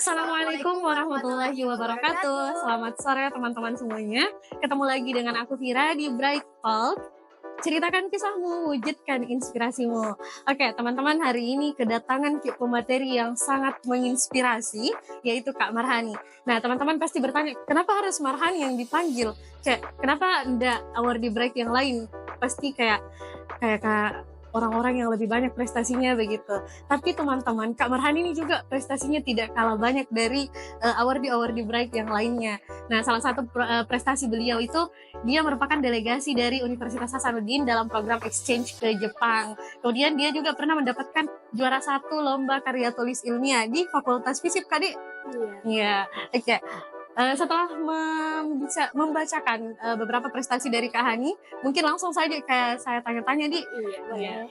Assalamualaikum warahmatullahi wabarakatuh. Selamat sore teman-teman semuanya. Ketemu lagi dengan aku Vira di Bright Talk. Ceritakan kisahmu, wujudkan inspirasimu. Oke, teman-teman, hari ini kedatangan pemateri yang sangat menginspirasi, yaitu Kak Marhani. Nah, teman-teman pasti bertanya, kenapa harus Marhani yang dipanggil? Kenapa enggak award di Bright yang lain? Pasti kayak Kak orang-orang yang lebih banyak prestasinya begitu. Tapi teman-teman, Kak Marhani ini juga prestasinya tidak kalah banyak dari award di Bright yang lainnya. Nah, salah satu prestasi beliau itu dia merupakan delegasi dari Universitas Hasanuddin dalam program exchange ke Jepang. Kemudian dia juga pernah mendapatkan juara 1 lomba karya tulis ilmiah di Fakultas Fisip, Kak Di. Iya. Oke. Setelah membacakan beberapa prestasi dari Kak Hani, mungkin langsung saja kayak saya tanya-tanya, Di. Iya.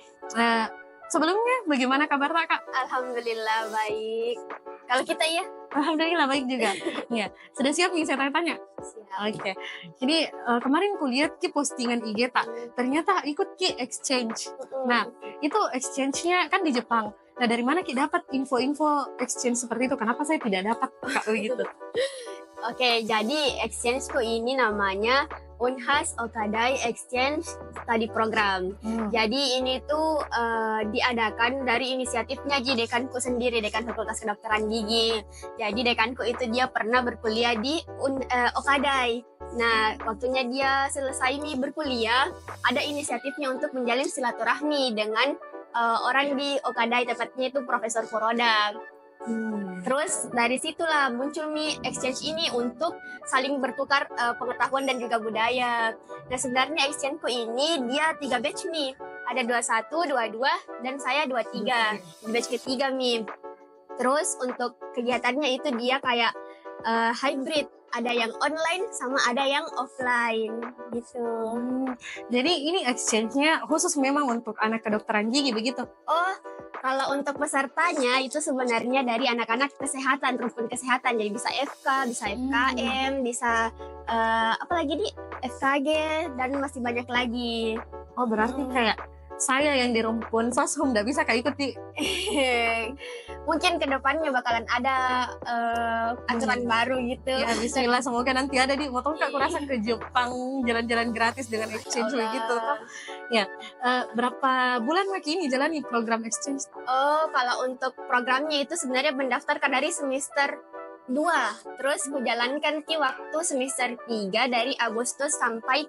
Sebelumnya bagaimana kabar Kak? Alhamdulillah baik. Kalau kita ya? Alhamdulillah baik juga. Ya, sudah siap nih saya tanya-tanya? Siap. Oke. Jadi kemarin kulihat Ki postingan IG tak, ternyata ikut Ki exchange. Nah, itu exchange-nya kan di Jepang. Nah, dari mana Ki dapat info-info exchange seperti itu? Kenapa saya tidak dapat Kak begitu? Oke, jadi exchange-ku ini namanya Unhas Okadai Exchange Study Program. Jadi ini tuh diadakan dari inisiatifnya dekanku sendiri, Dekan Fakultas Kedokteran Gigi. Jadi dekanku itu dia pernah berkuliah di Okadai. Nah, waktunya dia selesai nih berkuliah, ada inisiatifnya untuk menjalin silaturahmi dengan orang di Okadai, tepatnya itu Profesor Kuroda. Terus dari situlah muncul nih exchange ini untuk saling bertukar pengetahuan dan juga budaya. Nah, sebenarnya exchange-ku ini dia 3 batch nih. Ada 21, 22, dan saya 23. Di batch ketiga nih. Terus untuk kegiatannya itu dia kayak hybrid. Ada yang online sama ada yang offline gitu. Jadi ini exchange-nya khusus memang untuk anak kedokteran gigi begitu? Oh, kalau untuk pesertanya itu sebenarnya dari anak-anak kesehatan, rukun kesehatan. Jadi bisa FK, bisa FKM, bisa apa lagi nih? FKG, dan masih banyak lagi. Oh, berarti kayak saya yang di rumpun sosum nggak bisa kayak ikuti. Mungkin kedepannya bakalan ada aturan baru gitu. Ya, bismillah, semoga nanti ada di motong Kak, aku rasa ke Jepang jalan-jalan gratis dengan exchange begitu. Ya, berapa bulan Maki ini jalani program exchange? Oh, kalau untuk programnya itu sebenarnya mendaftarkan dari semester 2. Terus kujalankan di waktu semester 3 dari Agustus sampai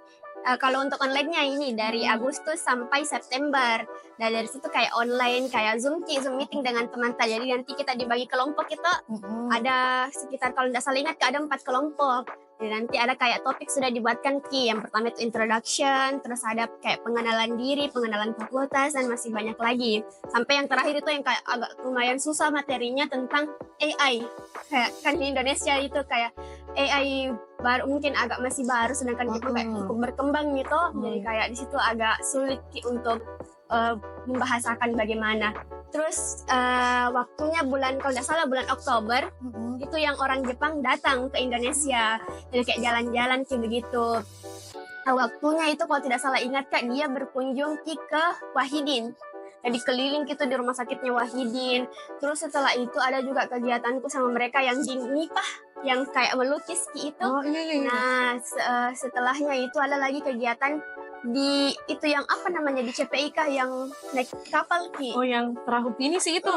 kalau untuk online-nya ini dari Agustus sampai September. Nah, dari situ kayak online, kayak Zoom meeting dengan teman. Jadi nanti kita dibagi kelompok, kita ada sekitar, kalau tidak salah ingat, ada 4 kelompok. Jadi nanti ada kayak topik sudah dibuatkan Ki. Yang pertama itu introduction, terus ada kayak pengenalan diri, pengenalan fakultas, dan masih banyak lagi. Sampai yang terakhir itu yang kayak agak lumayan susah materinya tentang AI. Kayak kan di Indonesia itu kayak AI baru, mungkin agak masih baru, sedangkan itu kayak cukup berkembang gitu. Jadi kayak di situ agak sulit untuk membahasakan bagaimana. Terus waktunya kalau tidak salah bulan Oktober, itu yang orang Jepang datang ke Indonesia. Jadi kayak jalan-jalan kayak begitu. Nah, waktunya itu kalau tidak salah ingat Kak, dia berkunjung ke Wahidin. Jadi keliling gitu di rumah sakitnya Wahidin. Terus setelah itu ada juga kegiatanku sama mereka yang di MIPAH, yang kayak melukis Ki itu. Nah, setelahnya itu ada lagi kegiatan di itu yang apa namanya di CPIK yang naik kapal Ki. Oh, yang perahu finish itu.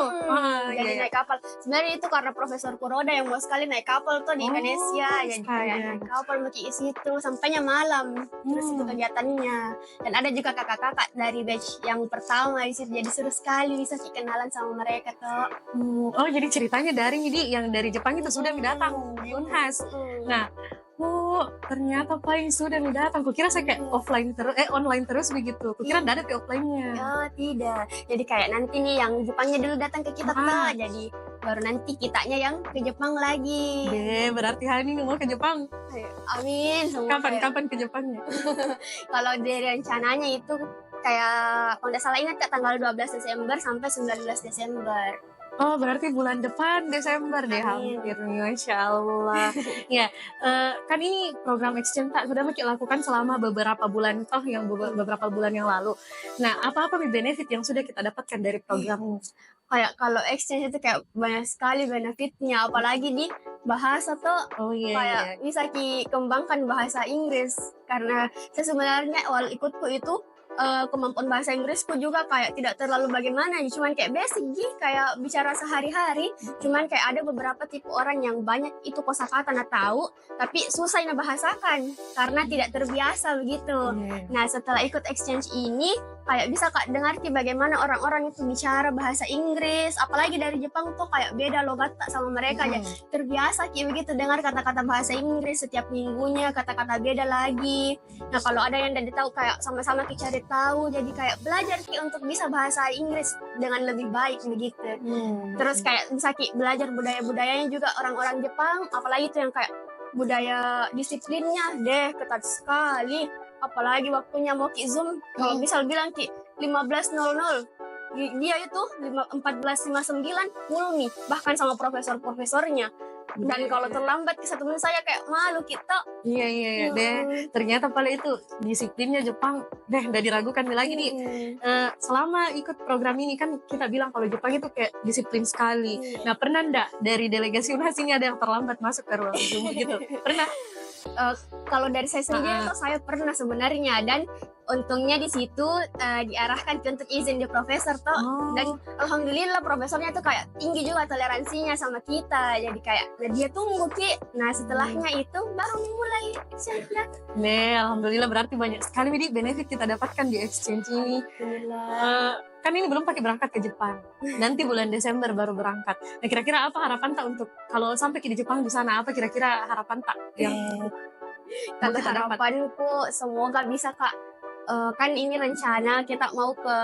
Jadi naik kapal. Sebenarnya itu karena Profesor Kuroda yang mau sekali naik kapal tuh di Indonesia. Jadi kayak naik kapal Ki situ sampainya malam. Terus itu kegiatannya. Dan ada juga kakak-kakak dari batch yang pertama di situ. Jadi seru sekali bisa kenalan sama mereka tuh. Oh, jadi ceritanya dari ini yang dari Jepang itu sudah datang di Unhas. Nah, ternyata paling sudah datang. Kukira saya kayak online terus begitu. Kukira ada di offline-nya. Oh, tidak. Jadi kayak nanti nih yang Jepangnya dulu datang ke kita tuh. Jadi baru nanti kitanya yang ke Jepang lagi. Berarti Hani mau ke Jepang. Amin. Kapan ke Jepangnya? Kalau dari rencananya itu kayak kalau tidak salah ingat tanggal 12 Desember sampai 19 Desember. Oh, berarti bulan depan Desember deh Amin. hampir nih, Masya Allah. Ya, kan ini program exchange tak sudah Maki lakukan selama beberapa bulan toh yang beberapa bulan yang lalu. Nah, apa-apa nih benefit yang sudah kita dapatkan dari program ini? Kayak kalau exchange itu kayak banyak sekali benefitnya, apalagi di bahasa tuh Oh iya, iya. kayak bisa kembangkan bahasa Inggris karena saya sebenarnya awal ikutku itu kemampuan bahasa Inggrisku juga kayak tidak terlalu bagaimana, cuman kayak basic gitu, kayak bicara sehari-hari. Cuman kayak ada beberapa tipe orang yang banyak itu kosakata nah tahu, tapi susah na bahasakan karena tidak terbiasa begitu. Iya. Nah setelah ikut exchange ini kayak bisa kak dengar bagaimana orang-orang itu bicara bahasa Inggris, apalagi dari Jepang tuh kayak beda logat tak sama mereka aja. Terbiasa ki begitu dengar kata-kata bahasa Inggris setiap minggunya, kata-kata beda lagi. Nah kalau ada yang tidak tahu kayak sama-sama kita cari tahu, jadi kayak belajar ki untuk bisa bahasa Inggris dengan lebih baik begitu. Terus kayak bisa ki belajar budaya-budayanya juga orang-orang Jepang, apalagi itu yang kayak budaya disiplinnya deh ketat sekali. Apalagi waktunya mau ki Zoom, kalau misal bilang ki 15.00, dia itu 14.59 mulu nih, bahkan sama profesor-profesornya. Dan kalau terlambat ke satu menit saya kayak malu kita. Iya, iya, iya deh. Ternyata pada itu disiplinnya Jepang deh, udah diragukan lagi nih. Selama ikut program ini kan kita bilang kalau Jepang itu kayak disiplin sekali. Nah, pernah ndak dari delegasi UNHAS ini ada yang terlambat masuk ke ruang Zoom gitu? Pernah? Kalau dari saya sendiri tuh saya pernah sebenarnya, dan untungnya di situ diarahkan untuk izin di profesor tuh. Dan alhamdulillah profesornya tuh kayak tinggi juga toleransinya sama kita, jadi kayak dia tunggu ki. Nah setelahnya itu baru mulai exchange-nya. Alhamdulillah berarti banyak sekali nih benefit kita dapatkan di exchange ini. Kan ini belum pakai berangkat ke Jepang, nanti bulan Desember baru berangkat. Nah kira-kira apa harapan tak untuk kalau sampai di Jepang di sana, apa kira-kira harapan tak yang kalau harapanku semoga bisa kak, kan ini rencana kita mau ke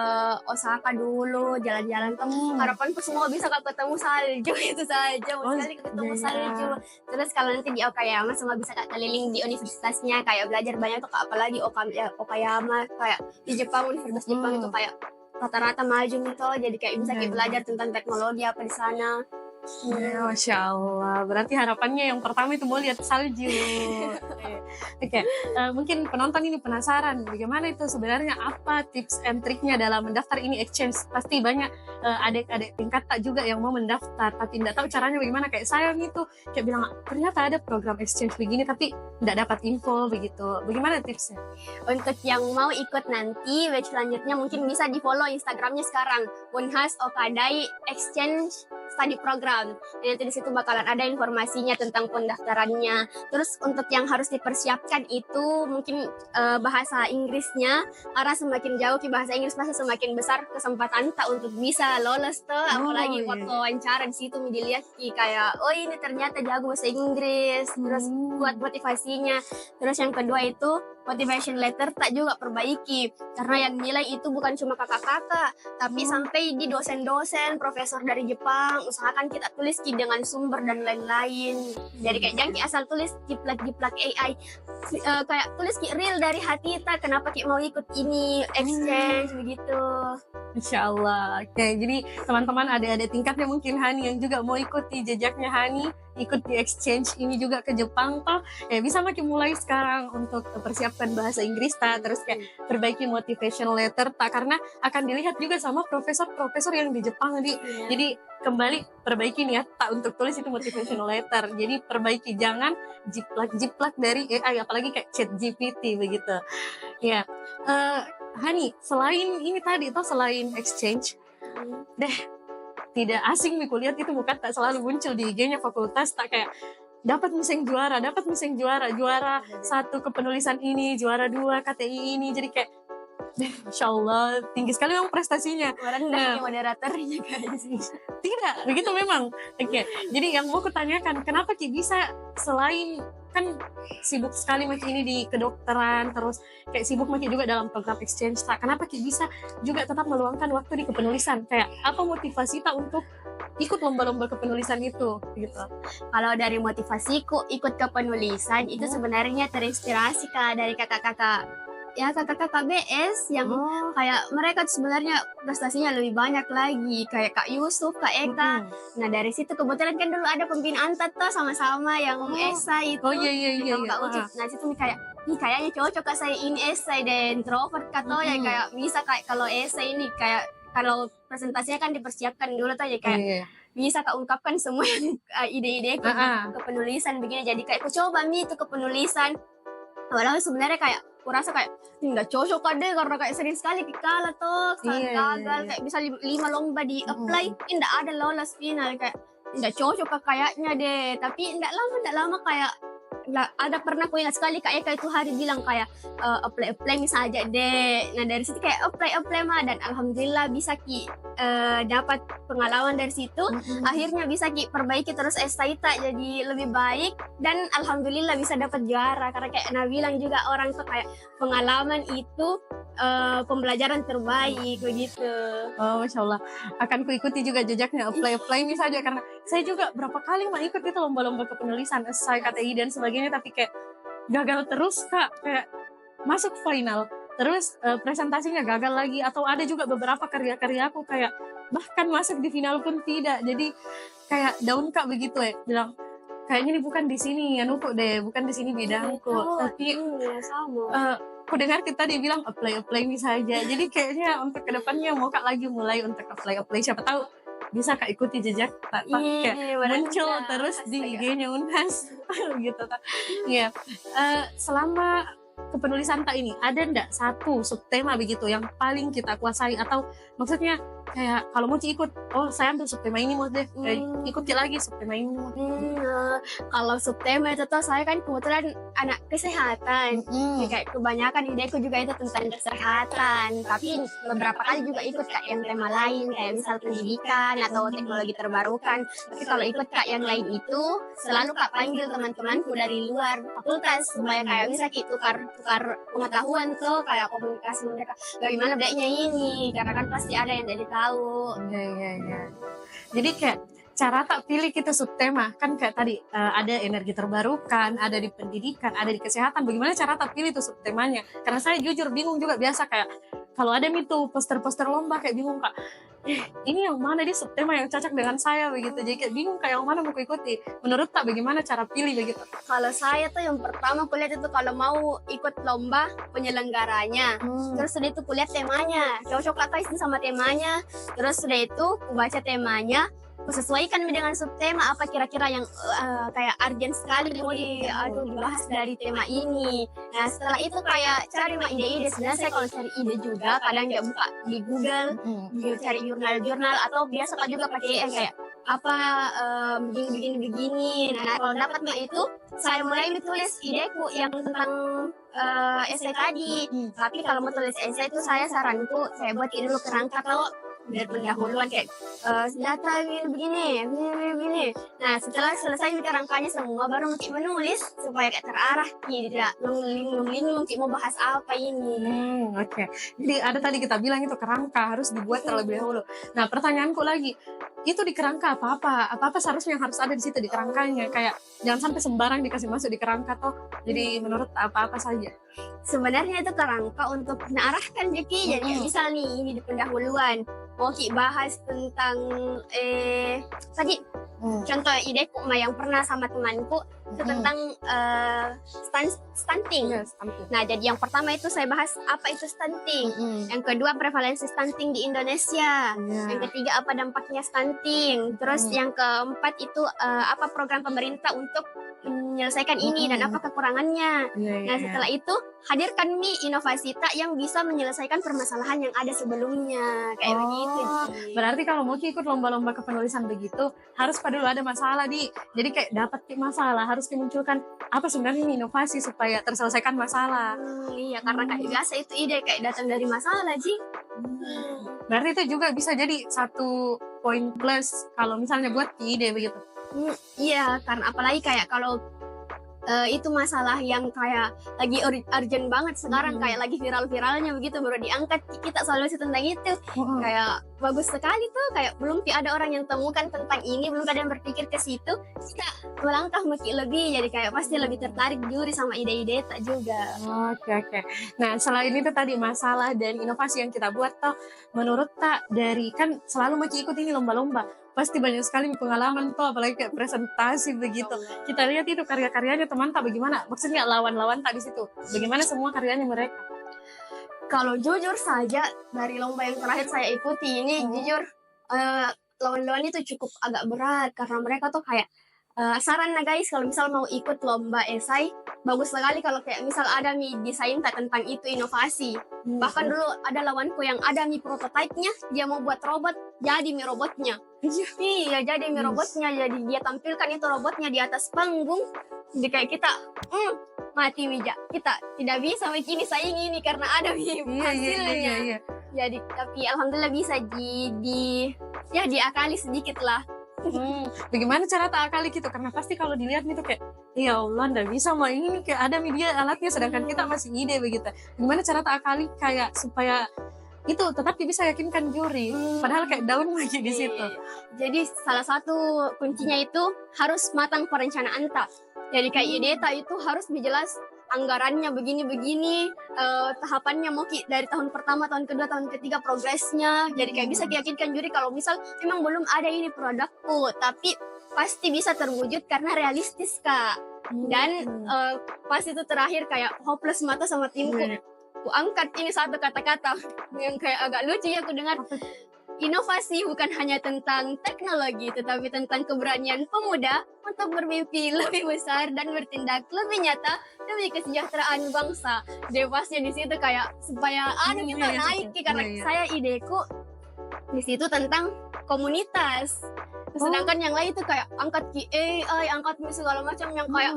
Osaka dulu jalan-jalan tuh. Harapanku semoga bisa kak ketemu salju itu saja, mau sekali ketemu salju. Terus kalau nanti di Okayama semoga bisa kak keliling di universitasnya, kayak belajar banyak tuh kak, apalagi Okayama kayak di Jepang, universitas Jepang itu kayak rata-rata maju gitu, jadi kayak bisa kayak belajar tentang teknologi apa di sana. Masya Allah, berarti harapannya yang pertama itu mau lihat salju. Oke, mungkin penonton ini penasaran bagaimana itu sebenarnya, apa tips and triknya dalam mendaftar ini exchange. Pasti banyak adik-adik tingkat tak juga yang mau mendaftar tapi tidak tahu caranya bagaimana. Kayak saya gitu, kayak bilang ternyata ada program exchange begini tapi tidak dapat info begitu. Bagaimana tipsnya? Untuk yang mau ikut nanti batch selanjutnya mungkin bisa di follow Instagramnya sekarang, Unhas Okadai Exchange Study Program. Dan nanti di situ bakalan ada informasinya tentang pendaftarannya. Terus untuk yang harus dipersiapkan itu mungkin bahasa Inggrisnya, karena semakin jauh ke bahasa Inggris pasti semakin besar kesempatan tak untuk bisa lolos tuh. Apalagi waktu wawancara di situ dilihat kayak oh ini ternyata jago bahasa Inggris. Terus buat motivasinya. Terus yang kedua itu motivation letter tak juga perbaiki, karena yang nilai itu bukan cuma kakak-kakak tapi sampai di dosen-dosen, profesor dari Jepang. Usahakan kita tulis dengan sumber dan lain-lain. Jadi kayak jangan asal tulis jiplak-jiplak AI, kayak tulis real dari hati kita kenapa kita mau ikut ini exchange begitu. Insya Allah. Oke, jadi teman-teman adik-adik tingkatnya mungkin Hani yang juga mau ikuti jejaknya Hani, ikut di exchange ini juga ke Jepang toh, ya bisa makin mulai sekarang untuk persiapkan bahasa Inggris tak, terus kayak perbaiki motivation letter tak, karena akan dilihat juga sama profesor-profesor yang di Jepang nanti. Jadi kembali perbaiki nih ya tak untuk tulis itu motivation letter. Jadi perbaiki, jangan jiplak-jiplak dari AI, apalagi kayak ChatGPT begitu. Ya. Hani, selain ini tadi toh, selain exchange, tidak asing nih kulihat itu bukan tak selalu muncul di IG-nya fakultas tak, kayak dapat miseng juara, juara satu kepenulisan ini, juara 2 KTI ini. Jadi kayak Masya Allah, tinggi sekali memang prestasinya. Nah, moderatornya guys. Tidak, begitu memang. Oke, jadi yang mau kutanyakan, kenapa Ki bisa selain kan sibuk sekali Maki ini di kedokteran, terus kayak sibuk Maki juga dalam program exchange tak, kenapa Ki bisa juga tetap meluangkan waktu di kepenulisan? Kayak apa motivasi tak untuk ikut lomba-lomba kepenulisan itu gitu? Kalau dari motivasiku ikut kepenulisan itu sebenarnya terinspirasi Kak dari kakak-kakak ya kakak KBS yang Oh. kayak mereka tuh sebenarnya prestasinya lebih banyak lagi, kayak Kak Yusuf, Kak Eka. Nah dari situ kebetulan kan dulu ada pembinaan tuh sama-sama yang Oh. esai itu Oh iya iya iya sama iya. Kak Ucup. Nah situ nih kayak ih kayaknya cocok Kak saya ini esai dan introvert Kak toh ya kayak bisa kayak kalau esai ini kayak kalau presentasinya kan dipersiapkan dulu tuh ya Iya kayak iya. bisa Kak ungkapkan semua yang ide-ide Heeh. ke penulisan begini. Jadi kayak aku coba Mi itu ke penulisan. Padahal sebenarnya kayak kurasa kayak nggak cocok Kak deh karena kayak sering sekali kalah tuh, Iya iya gagal iya. kayak bisa 5 lomba di apply, Mhm. nggak ada lolos final kayak nggak cocok Kak kayaknya deh. Tapi nggak lama kayak ada pernah aku ingat sekali Kak Eka itu hari bilang kayak apply saja deh. Nah dari situ kayak apply mah dan alhamdulillah bisa dapat pengalaman dari situ. Akhirnya bisa perbaiki terus esai tak jadi lebih baik dan alhamdulillah bisa dapat juara karena kayak Nah bilang juga orang tuh kayak pengalaman itu pembelajaran terbaik begitu. Oh, Masya Allah. Akan kuikuti juga jejaknya, apply misalnya karena saya juga berapa kali mah ikut itu lomba-lomba kepenulisan, esai, KTI dan sebagainya, tapi kayak gagal terus Kak, kayak masuk final, terus presentasinya gagal lagi, atau ada juga beberapa karya-karya aku kayak bahkan masuk di final pun tidak. Jadi kayak down Kak begitu ya, bilang kayaknya ini bukan di sini anuku deh, bukan di sini bidangku. Tapi Sama. aku dengar kita dia bilang apply saja. Jadi kayaknya untuk kedepannya mau Kak lagi mulai untuk apply. Siapa tahu bisa Kak ikuti jejak tak kayak muncul terus di IG-nya Unhas gitu tak. Iya. Selama kepenulisan tak ini ada ndak satu subtema begitu yang paling kita kuasai, atau maksudnya kayak kalau mau ikut, oh saya ambil subtema ini mau deh, ikuti lagi subtema ini mau. Kalau subtema itu tuh saya kan kebetulan anak kesehatan. Kayak kebanyakan ideku juga itu tentang kesehatan. Tapi beberapa kali juga ikut Kak yang tema lain kayak misal pendidikan atau teknologi terbarukan. Tapi kalau ikut Kak yang lain itu selalu Kak panggil teman-temanku dari luar fakultas supaya kayak bisa tukar pengetahuan tuh kayak komunikasi mereka. Bagaimana bedanya ini? Karena kan pasti ada yang dari tahu. Iya. Jadi kayak cara tak pilih kita subtema kan kayak tadi ada energi terbarukan, ada di pendidikan, ada di kesehatan. Bagaimana cara tak pilih itu subtemanya? Karena saya jujur bingung juga biasa kayak kalau ada itu poster-poster lomba kayak bingung Kak. Ini yang mana di subtema yang cocok dengan saya begitu. Jadi kayak bingung kayak yang mana mau ikuti. Menurut tak bagaimana cara pilih begitu? Kalau saya tuh yang pertama kulihat itu kalau mau ikut lomba penyelenggaranya. Terus sudah itu kulihat temanya, cocok apa sih sama temanya. Terus sudah itu baca temanya, sesuaikan dengan subtema apa kira-kira yang kayak urgent sekali mau dibahas dari tema ini. Nah setelah itu kayak cari ide-ide. Sebenarnya saya kalau cari ide juga kadang nggak buka di Google, cari jurnal-jurnal atau biasa juga pakai yang kayak apa begini. Nah kalau dapat itu saya mulai menulis ideku yang tentang esai tadi. Tapi kalau mau tulis esai itu saya saranku saya buat dulu kerangka atau dari pendahuluan kayak data begini. Nah setelah selesai kerangkanya semua baru mungkin menulis supaya kayak terarah tidak mengelilingi mungkin mau bahas apa ini. Oke. Jadi ada tadi kita bilang itu kerangka harus dibuat terlebih dahulu. Nah pertanyaanku lagi, itu di kerangka apa seharusnya yang harus ada di situ di kerangkanya, kayak jangan sampai sembarang dikasih masuk di kerangka toh. Jadi menurut apa saja? Sebenarnya itu kerangka untuk mengarahkan Jeki. Jadi misal nih ini di pendahuluan mau bahas tentang tadi contoh ideku yang pernah sama temanku itu tentang stunting. Nah jadi yang pertama itu saya bahas apa itu stunting. Yang kedua prevalensi stunting di Indonesia. Yang ketiga apa dampaknya stunting. Terus yang keempat itu apa program pemerintah untuk menyelesaikan ini dan apa kekurangannya. Nah setelah itu hadirkan inovasi tak yang bisa menyelesaikan permasalahan yang ada sebelumnya kayak begitu. Berarti kalau mau ikut lomba-lomba kepenulisan begitu harus pada dulu ada masalah jadi kayak dapat masalah harus dimunculkan apa sebenarnya inovasi supaya terselesaikan masalah. Iya karena kayak biasa itu ide kayak datang dari masalah Berarti itu juga bisa jadi satu poin plus kalau misalnya buat ide begitu. Iya karena apalagi kayak kalau itu masalah yang kayak lagi urgent banget sekarang, kayak lagi viral-viralnya begitu baru diangkat, kita selalu tentang itu. Kayak bagus sekali tuh, kayak belum ada orang yang temukan tentang ini, belum ada yang berpikir ke situ, kita melangkah makin lebih, jadi kayak pasti lebih tertarik juri sama ide-ide tak juga. Oke. Nah, selain itu tadi masalah dan inovasi yang kita buat toh, menurut tak dari kan selalu maki ikut ini lomba-lomba, pasti banyak sekali pengalaman toh, apalagi kayak presentasi begitu. Kita lihat itu karya-karyanya teman tak bagaimana, maksudnya lawan-lawan tak di situ, bagaimana semua karyanya mereka. Kalau jujur saja dari lomba yang terakhir saya ikuti ini, jujur lawan-lawan itu cukup agak berat karena mereka tuh kayak saran nah guys, kalau misal mau ikut lomba esai, bagus sekali kalau kayak misal ada nih desain tentang itu inovasi. Bahkan dulu ada lawanku yang ada nih prototipenya, dia mau buat robot, jadi nih robotnya. Iya, jadi nih robotnya, jadi dia tampilkan itu robotnya di atas panggung. Jadi kayak kita, mati Mija, kita tidak bisa begini saingi ini karena ada nih hasilnya. Iya. Jadi tapi alhamdulillah bisa diakali sedikit lah. Bagaimana cara tak akali gitu, karena pasti kalau dilihat itu kayak ya Allah ndak bisa mau ini kayak ada media alatnya sedangkan kita masih ide begitu. Gimana cara tak akali kayak supaya itu tetap bisa yakinkan juri padahal kayak daun lagi di situ. Jadi salah satu kuncinya itu harus matang perencanaan tak. Jadi kayak ide tak itu harus dijelas anggarannya begini-begini, tahapannya mau dari tahun pertama, tahun kedua, tahun ketiga progresnya. Jadi kayak bisa diyakinkan juri kalau misal memang belum ada ini produkku, tapi pasti bisa terwujud karena realistis Kak. Dan pas itu terakhir kayak hopeless mata sama timku. Aku angkat ini satu kata-kata yang kayak agak lucu ya aku dengar. Inovasi bukan hanya tentang teknologi, tetapi tentang keberanian pemuda untuk bermimpi lebih besar dan bertindak lebih nyata demi kesejahteraan bangsa. Dewasnya di situ kayak supaya kita naik karena saya ideku di situ tentang komunitas. Sedangkan yang lain itu kayak angkat AI, angkat segala macam yang kayak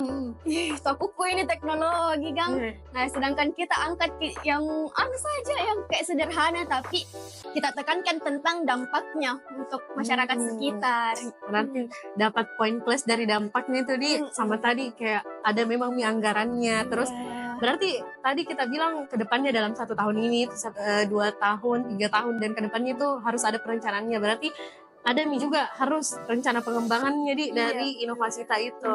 takuku ini teknologi gang. Nah, sedangkan kita angkat yang saja yang kayak sederhana tapi kita tekankan tentang dampaknya untuk masyarakat sekitar. Berarti dapat poin plus dari dampaknya itu sama tadi kayak ada memang anggarannya. Terus berarti tadi kita bilang ke depannya dalam 1 tahun ini, 2 tahun, 3 tahun dan ke depannya itu harus ada perencanaannya. Berarti ada juga harus rencana pengembangannya dari inovasi itu.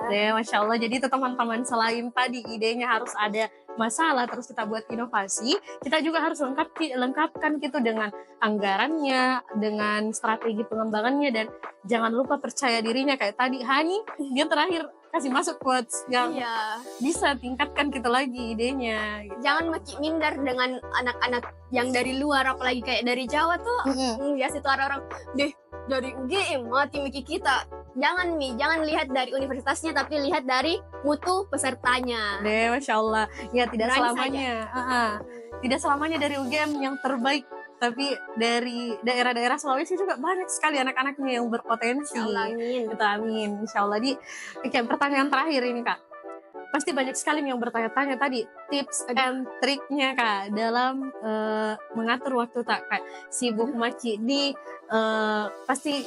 Masya Allah. Jadi itu teman-teman selain tadi idenya harus ada masalah terus kita buat inovasi, kita juga harus lengkapkan gitu dengan anggarannya, dengan strategi pengembangannya, dan jangan lupa percaya dirinya kayak tadi Hani dia terakhir kasih masuk quotes yang bisa tingkatkan kita lagi idenya gitu. Jangan makin minder dengan anak-anak yang dari luar, apalagi kayak dari Jawa tuh biasa tuh orang deh dari UGM mati miki kita. Jangan lihat dari universitasnya tapi lihat dari mutu pesertanya. Masya Allah. Ya tidak selamanya tidak selamanya dari UGM yang terbaik, tapi dari daerah-daerah Sulawesi juga banyak sekali anak-anaknya yang berpotensi. Amin. Kita amin. Insya Allah. Pertanyaan terakhir ini Kak. Pasti banyak sekali yang bertanya-tanya tadi tips and triknya Kak dalam mengatur waktu tak Kak sibuk maci di pasti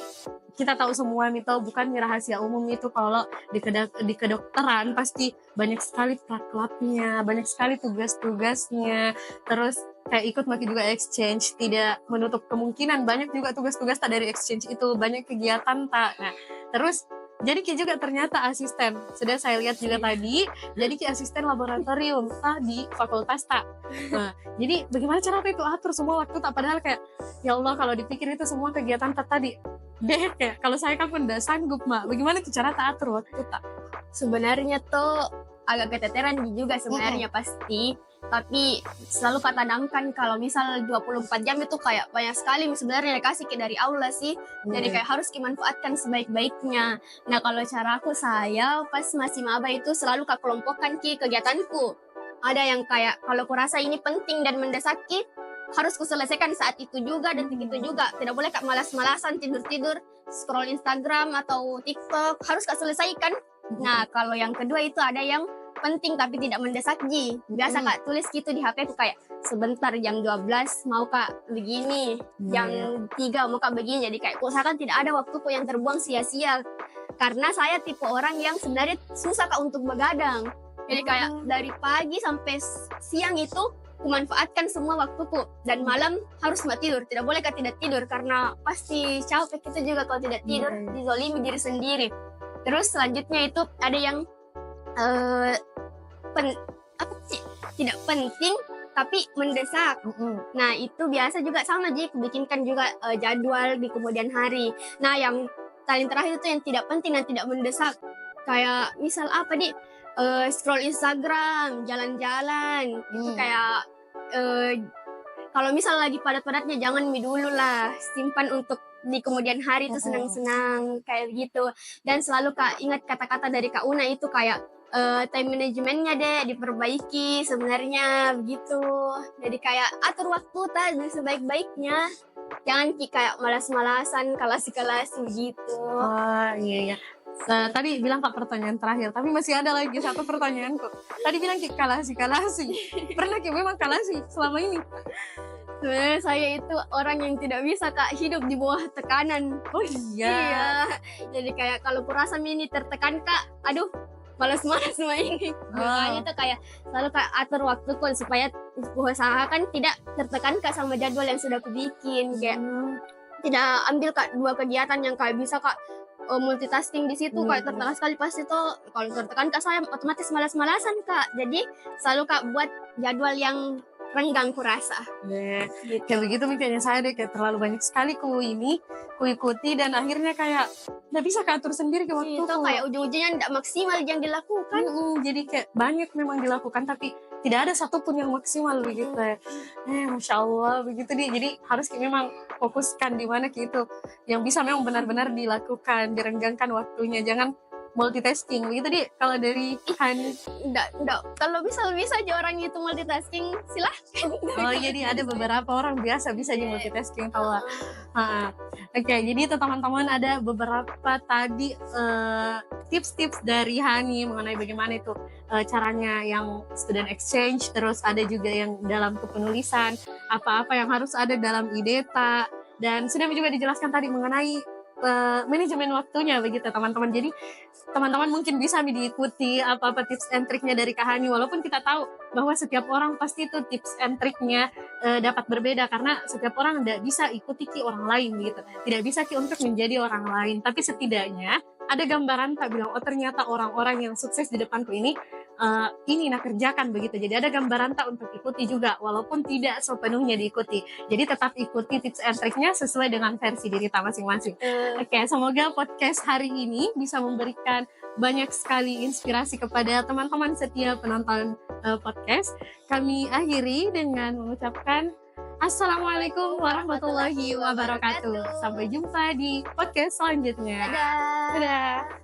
kita tahu semua nih bukan rahasia umum itu kalau di kedokteran pasti banyak sekali praklapnya, banyak sekali tugas-tugasnya, terus kayak ikut makin juga exchange, tidak menutup kemungkinan banyak juga tugas-tugas tak dari exchange itu, banyak kegiatan tak. Nah, terus jadi Ki juga ternyata asisten. Sudah saya lihat juga tadi, jadi Ki asisten laboratorium di fakultas tak. Nah, jadi bagaimana cara itu atur semua waktu tak, padahal kayak ya Allah kalau dipikir itu semua kegiatan tak tadi. Deh kayak kalau saya kan udah sanggup Mak. Bagaimana cara tak atur waktu tak? Sebenarnya tuh agak keteteran juga sebenarnya pasti. Tapi selalu kata Damkan kalau misal 24 jam itu kayak banyak sekali sebenarnya dikasih dari aula sih. Jadi kayak harus dimanfaatkan sebaik-baiknya. Nah kalau cara aku saya pas masih maba itu selalu kelompokkan kegiatanku. Ada yang kayak kalau kurasa ini penting dan mendesak harus kuselesaikan saat itu juga, detik itu juga. Tidak boleh kak malas-malasan tidur-tidur scroll Instagram atau TikTok, harus kak selesaikan. Nah kalau yang kedua itu ada yang penting tapi tidak mendesak biasa kak tulis gitu di HP ku kayak sebentar jam 12 mau kak begini, jam 3 mau kak begini. Jadi kayak usahakan tidak ada waktuku yang terbuang sia-sia Karena saya tipe orang yang sebenarnya susah Kak untuk begadang. Jadi kayak dari pagi sampai siang itu kumanfaatkan semua waktuku, dan malam harus nggak tidur, tidak boleh Kak tidak tidur karena pasti capek kita juga kalau tidak tidur, dizolimi diri sendiri. Terus selanjutnya itu ada yang tidak penting tapi mendesak. Nah itu biasa juga sama Ji, bikinkan juga jadwal di kemudian hari. Nah yang paling terakhir itu yang tidak penting dan tidak mendesak, kayak misal apa di scroll Instagram, jalan-jalan, itu kayak kalau misal lagi padat-padatnya jangan dulu lah, simpan untuk di kemudian hari itu senang-senang kayak gitu. Dan selalu Kak ingat kata-kata dari Kak Una itu kayak time managementnya deh diperbaiki sebenarnya begitu. Jadi kayak atur waktu tadi sebaik-baiknya, jangan kayak malas-malasan, kalasi-kalasi gitu. Oh iya. Tadi bilang Kak pertanyaan terakhir, tapi masih ada lagi satu pertanyaan kok. Tadi bilang kalasi. Pernah memang kalasi selama ini? Sebenarnya saya itu orang yang tidak bisa Kak hidup di bawah tekanan. Oh iya. Iya. Jadi kayak kalau kurasa ini tertekan Kak, aduh malas-malas semua ini. Makanya tuh kayak selalu Kak atur waktuku supaya usahakan tidak tertekan Kak sama jadwal yang sudah aku bikin. Kayak tidak ambil Kak dua kegiatan yang kayak bisa Kak multitasking di situ, kayak tertekan sekali pasti tuh kalau tertekan Kak saya otomatis malas-malasan Kak. Jadi selalu Kak buat jadwal yang renggang kurasa. Gitu. Kayak begitu mikirnya saya deh, kayak terlalu banyak sekali ku ikuti dan akhirnya kayak nggak bisa atur sendiri ke waktu itu kayak ujung-ujungnya tidak maksimal yang dilakukan. Jadi kayak banyak memang dilakukan tapi tidak ada satupun yang maksimal begitu ya. Masya Allah begitu nih. Jadi harus memang fokuskan di mana gitu yang bisa memang benar-benar dilakukan, direnggangkan waktunya, jangan multitasking begitu deh. Kalau dari Hani enggak, kalau bisa aja orang itu multitasking silahkan. Oh jadi ada beberapa orang biasa bisa di multitasking kalau Oke, jadi itu teman-teman ada beberapa tadi tips-tips dari Hani mengenai bagaimana itu caranya yang student exchange, terus ada juga yang dalam kepenulisan, apa-apa yang harus ada dalam IDETA, dan sudah juga dijelaskan tadi mengenai manajemen waktunya begitu teman-teman. Jadi teman-teman mungkin bisa diikuti apa-apa tips and triknya dari Kak Hani, walaupun kita tahu bahwa setiap orang pasti itu tips and triknya dapat berbeda karena setiap orang tidak bisa ikuti orang lain gitu, tidak bisa untuk menjadi orang lain, tapi setidaknya ada gambaran tak bilang oh ternyata orang-orang yang sukses di depanku ini nak kerjakan begitu. Jadi ada gambaran tak untuk ikuti juga walaupun tidak sepenuhnya diikuti. Jadi tetap ikuti tips and triknya sesuai dengan versi diri kita masing-masing. Oke, semoga podcast hari ini bisa memberikan banyak sekali inspirasi kepada teman-teman setiap penonton podcast. Kami akhiri dengan mengucapkan Assalamualaikum warahmatullahi wabarakatuh. Sampai jumpa di podcast selanjutnya. Dadah. Dadah.